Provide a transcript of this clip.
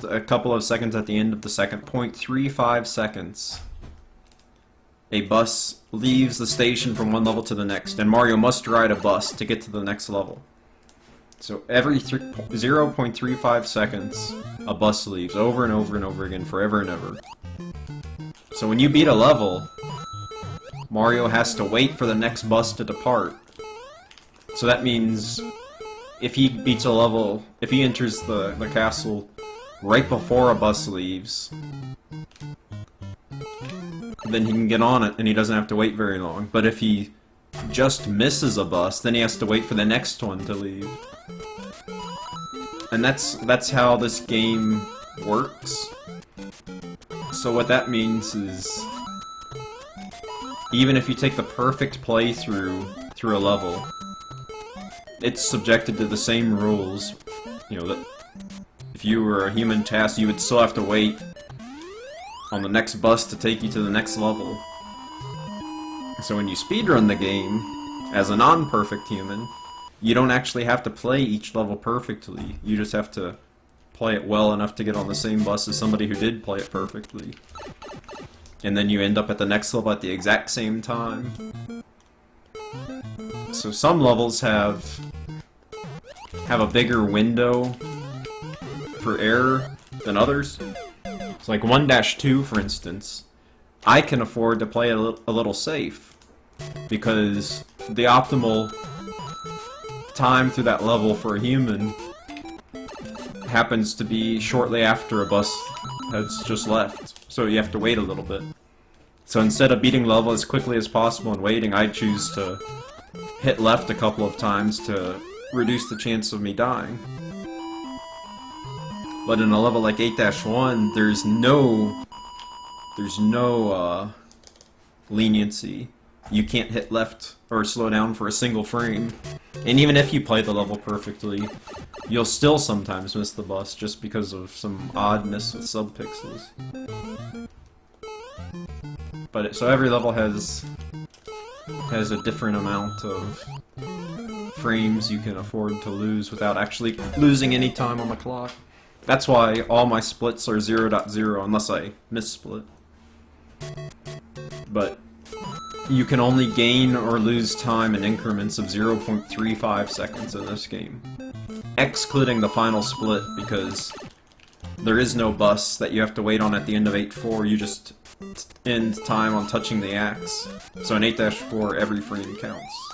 just a couple of seconds at the end of the second, 0.35 seconds, a bus leaves the station from one level to the next, and Mario must ride a bus to get to the next level. So every 0.35 seconds, a bus leaves over and over and over again, forever and ever. So when you beat a level, Mario has to wait for the next bus to depart. So that means if he beats a level, if he enters the castle right before a bus leaves, then he can get on it and he doesn't have to wait very long. But if he just misses a bus, then he has to wait for the next one to leave. And that's how this game works. So what that means is, even if you take the perfect playthrough through a level, it's subjected to the same rules. You know, that if you were a human task, you would still have to wait on the next bus to take you to the next level. So when you speedrun the game, as a non-perfect human, you don't actually have to play each level perfectly. You just have to play it well enough to get on the same bus as somebody who did play it perfectly. And then you end up at the next level at the exact same time. So some levels have a bigger window for error than others. So like 1-2, for instance, I can afford to play a little safe, because the optimal time through that level for a human happens to be shortly after a bus has just left, so you have to wait a little bit. So instead of beating level as quickly as possible and waiting, I choose to hit left a couple of times to reduce the chance of me dying. But in a level like 8-1, there's no leniency. You can't hit left or slow down for a single frame. And even if you play the level perfectly, you'll still sometimes miss the bus just because of some oddness with subpixels. But so every level has a different amount of frames you can afford to lose without actually losing any time on the clock. That's why all my splits are 0.0 unless I missplit. But you can only gain or lose time in increments of 0.35 seconds in this game, excluding the final split, because there is no bus that you have to wait on at the end of 8-4, you just end time on touching the axe. So in 8-4, every frame counts.